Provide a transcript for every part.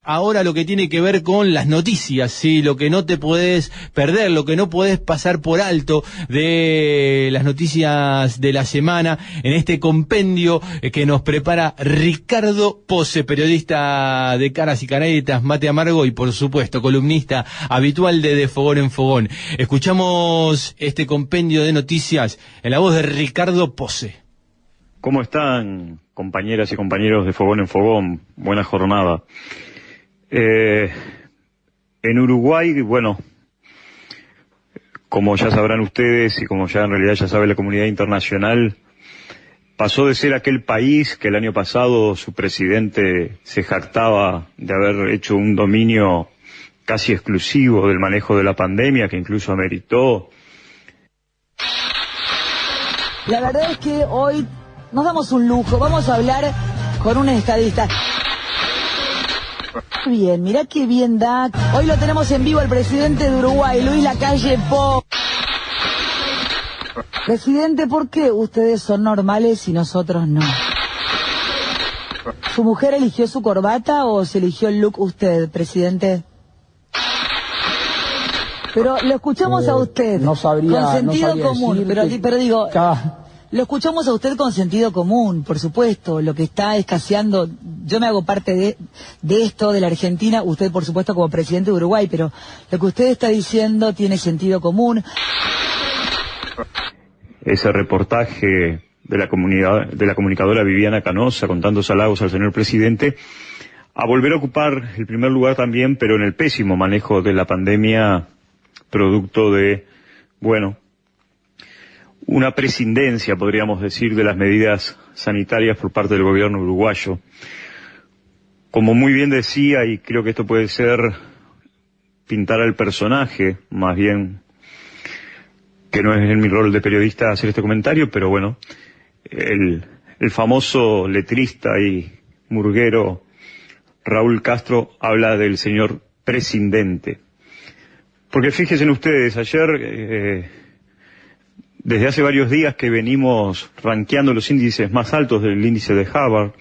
Ahora lo que tiene que ver con las noticias, sí, lo que no te podés perder, lo que no podés pasar por alto de las noticias de la semana, en este compendio que nos prepara Ricardo Pose, periodista de Caras y Caretas, Mate Amargo y por supuesto columnista habitual de Fogón en Fogón. Escuchamos este compendio de noticias en la voz de Ricardo Pose. ¿Cómo están, compañeras y compañeros de Fogón en Fogón? Buena jornada. En Uruguay, bueno, como ya sabrán ustedes y como ya en realidad ya sabe la comunidad internacional, pasó de ser aquel país que el año pasado su presidente se jactaba de haber hecho un dominio casi exclusivo del manejo de la pandemia, que incluso ameritó. La verdad es que hoy nos damos un lujo, vamos a hablar con un estadista. Bien, mirá qué bien da. Hoy lo tenemos en vivo al presidente de Uruguay, Luis Lacalle Pou. Presidente, ¿por qué ustedes son normales y nosotros no? ¿Su mujer eligió su corbata o se eligió el look usted, presidente? Pero lo escuchamos a usted, no sabría, con sentido común, pero digo... Lo escuchamos a usted con sentido común, por supuesto, lo que está escaseando, yo me hago parte de esto, de la Argentina, usted por supuesto como presidente de Uruguay, pero lo que usted está diciendo tiene sentido común. Ese reportaje de la comunicadora Viviana Canosa con tantos halagos al señor presidente, a volver a ocupar el primer lugar también, pero en el pésimo manejo de la pandemia, producto de, bueno, una prescindencia, podríamos decir, de las medidas sanitarias por parte del gobierno uruguayo. Como muy bien decía, y creo que esto puede ser pintar al personaje, más bien que no es en mi rol de periodista hacer este comentario, pero bueno, el famoso letrista y murguero Raúl Castro habla del señor presidente. Porque fíjense ustedes, ayer... Desde hace varios días que venimos rankeando los índices más altos del índice de Harvard.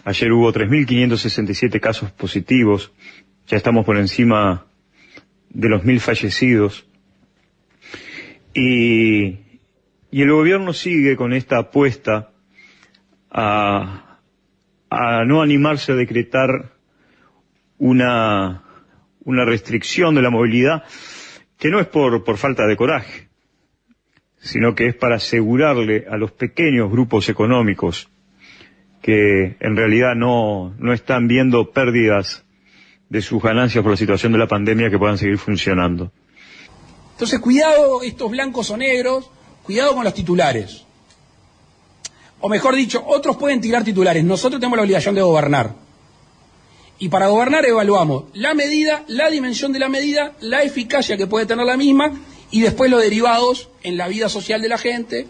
Ayer hubo 3.567 casos positivos. Ya estamos por encima de los 1.000 fallecidos. Y el gobierno sigue con esta apuesta a no animarse a decretar una restricción de la movilidad que no es por falta de coraje, sino que es para asegurarle a los pequeños grupos económicos que en realidad no están viendo pérdidas de sus ganancias por la situación de la pandemia, que puedan seguir funcionando. Entonces, cuidado estos blancos o negros, cuidado con los titulares. O mejor dicho, otros pueden tirar titulares, nosotros tenemos la obligación de gobernar. Y para gobernar evaluamos la medida, la dimensión de la medida, la eficacia que puede tener la misma, y después los derivados en la vida social de la gente,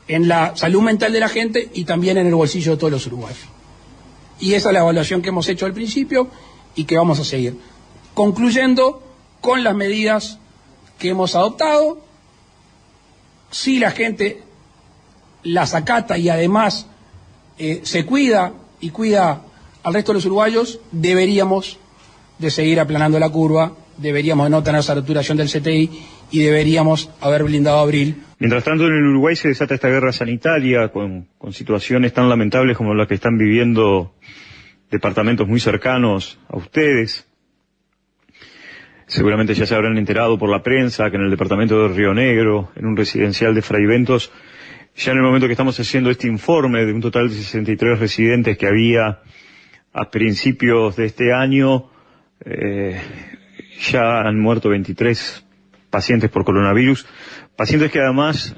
en la salud mental de la gente y también en el bolsillo de todos los uruguayos. Y esa es la evaluación que hemos hecho al principio y que vamos a seguir. Concluyendo con las medidas que hemos adoptado, si la gente las acata y además se cuida y cuida al resto de los uruguayos, deberíamos de seguir aplanando la curva, deberíamos de no tener saturación del CTI y deberíamos haber blindado abril. Mientras tanto, en el Uruguay se desata esta guerra sanitaria con situaciones tan lamentables como las que están viviendo departamentos muy cercanos a ustedes. Seguramente ya se habrán enterado por la prensa que en el departamento de Río Negro, en un residencial de Fray Ventos, ya en el momento que estamos haciendo este informe de un total de 63 residentes que había a principios de este año, ya han muerto 23 pacientes por coronavirus, pacientes que además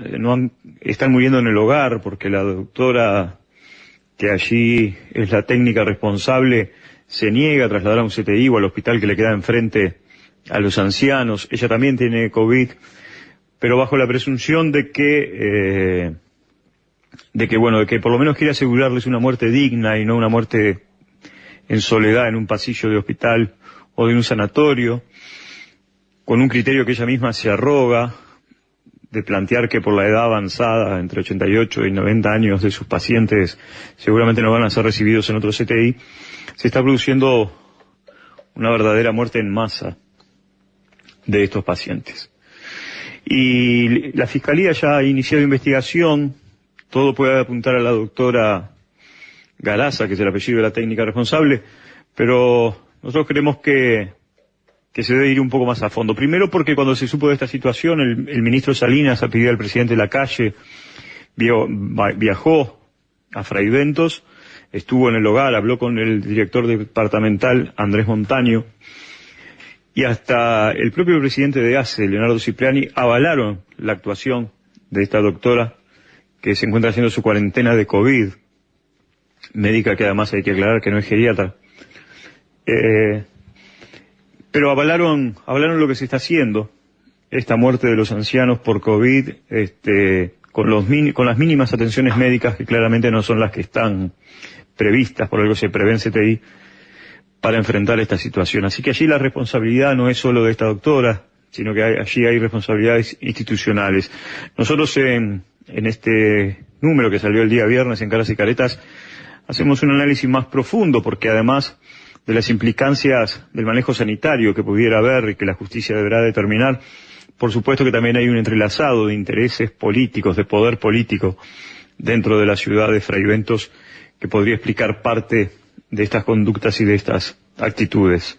están muriendo en el hogar porque la doctora que allí es la técnica responsable se niega a trasladar a un CTI o al hospital que le queda enfrente a los ancianos. Ella también tiene COVID, pero bajo la presunción de que por lo menos quiere asegurarles una muerte digna y no una muerte en soledad en un pasillo de hospital o de un sanatorio, con un criterio que ella misma se arroga de plantear que por la edad avanzada, entre 88 y 90 años de sus pacientes, seguramente no van a ser recibidos en otro CTI. Se está produciendo una verdadera muerte en masa de estos pacientes. Y la Fiscalía ya ha iniciado investigación, todo puede apuntar a la doctora Garaza, que es el apellido de la técnica responsable, pero nosotros creemos que se debe ir un poco más a fondo. Primero porque cuando se supo de esta situación, el ministro Salinas ha pedido al presidente Lacalle, viajó a Fraiventos, estuvo en el hogar, habló con el director departamental Andrés Montaño, y hasta el propio presidente de ACE, Leonardo Cipriani, avalaron la actuación de esta doctora que se encuentra haciendo su cuarentena de COVID, médica que además hay que aclarar que no es geriatra. Pero avalaron lo que se está haciendo, esta muerte de los ancianos por COVID, con las mínimas atenciones médicas que claramente no son las que están previstas, por algo se prevé en CTI, para enfrentar esta situación. Así que allí la responsabilidad no es solo de esta doctora, sino que allí hay responsabilidades institucionales. Nosotros en este número que salió el día viernes en Caras y Caretas, hacemos un análisis más profundo, porque además de las implicancias del manejo sanitario que pudiera haber y que la justicia deberá determinar, por supuesto que también hay un entrelazado de intereses políticos, de poder político dentro de la ciudad de Fraiventos que podría explicar parte de estas conductas y de estas actitudes.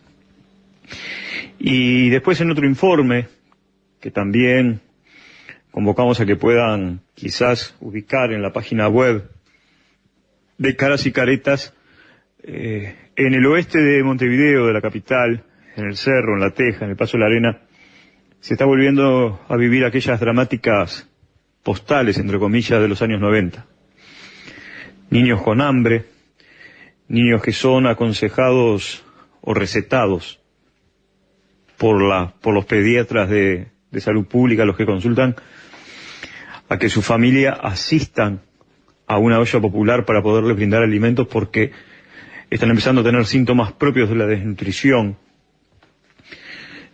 Y después en otro informe, que también convocamos a que puedan quizás ubicar en la página web de Caras y Caretas, en el oeste de Montevideo, de la capital, en el Cerro, en La Teja, en el Paso de la Arena, se está volviendo a vivir aquellas dramáticas postales, entre comillas, de los años 90. Niños con hambre, niños que son aconsejados o recetados por los pediatras de salud pública, los que consultan, a que su familia asistan a una olla popular para poderles brindar alimentos porque están empezando a tener síntomas propios de la desnutrición.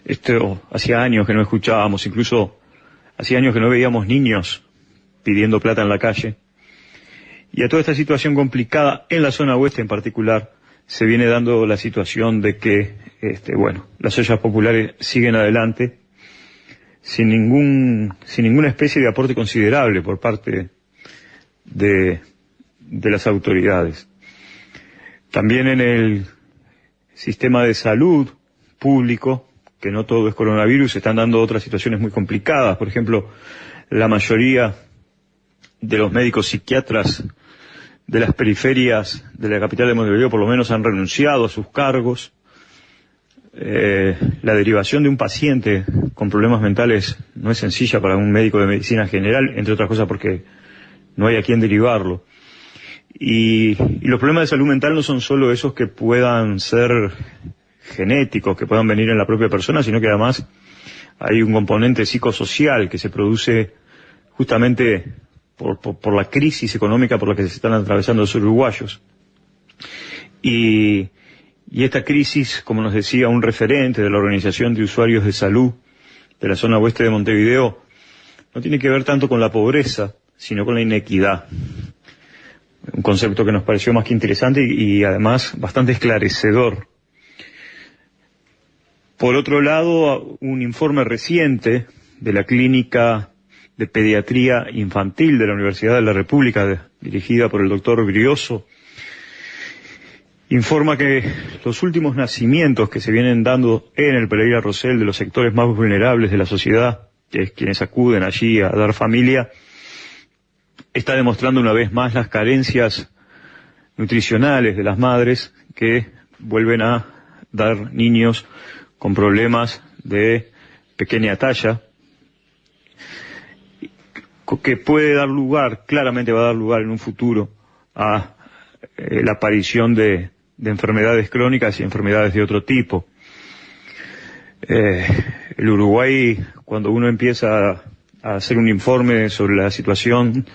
Esto hacía años que no escuchábamos, incluso hacía años que no veíamos niños pidiendo plata en la calle. Y a toda esta situación complicada, en la zona oeste en particular, se viene dando la situación de que, las ollas populares siguen adelante sin ninguna especie de aporte considerable por parte de las autoridades. También en el sistema de salud público, que no todo es coronavirus, se están dando otras situaciones muy complicadas. Por ejemplo, la mayoría de los médicos psiquiatras de las periferias de la capital de Montevideo por lo menos han renunciado a sus cargos. La derivación de un paciente con problemas mentales no es sencilla para un médico de medicina general, entre otras cosas porque no hay a quién derivarlo. Y los problemas de salud mental no son solo esos que puedan ser genéticos, que puedan venir en la propia persona, sino que además hay un componente psicosocial que se produce justamente por la crisis económica por la que se están atravesando los uruguayos. Y esta crisis, como nos decía un referente de la Organización de Usuarios de Salud de la zona oeste de Montevideo, no tiene que ver tanto con la pobreza, sino con la inequidad. Un concepto que nos pareció más que interesante y además bastante esclarecedor. Por otro lado, un informe reciente de la Clínica de Pediatría Infantil de la Universidad de la República, dirigida por el doctor Brioso, informa que los últimos nacimientos que se vienen dando en el Pereira Rosell de los sectores más vulnerables de la sociedad, que es quienes acuden allí a dar familia, está demostrando una vez más las carencias nutricionales de las madres que vuelven a dar niños con problemas de pequeña talla, que puede dar lugar, claramente va a dar lugar en un futuro a la aparición de enfermedades crónicas y enfermedades de otro tipo. El Uruguay, cuando uno empieza a hacer un informe sobre la situación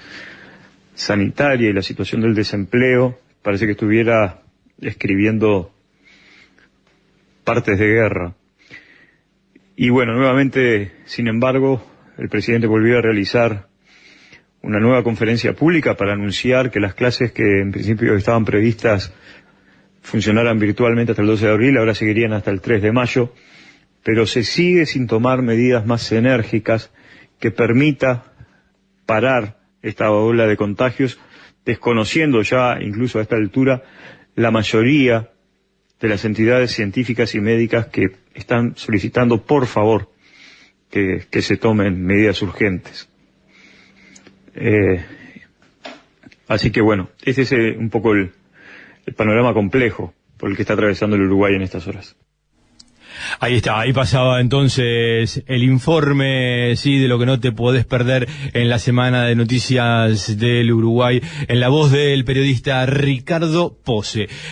sanitaria y la situación del desempleo, parece que estuviera escribiendo partes de guerra. Y bueno, nuevamente, sin embargo, el presidente volvió a realizar una nueva conferencia pública para anunciar que las clases que en principio estaban previstas funcionaran virtualmente hasta el 12 de abril, ahora seguirían hasta el 3 de mayo, pero se sigue sin tomar medidas más enérgicas que permita parar esta ola de contagios, desconociendo ya incluso a esta altura la mayoría de las entidades científicas y médicas que están solicitando por favor que se tomen medidas urgentes. Así que bueno, este es un poco el panorama complejo por el que está atravesando el Uruguay en estas horas. Ahí está, ahí pasaba entonces el informe, sí, de lo que no te podés perder en la semana de noticias del Uruguay, en la voz del periodista Ricardo Pose.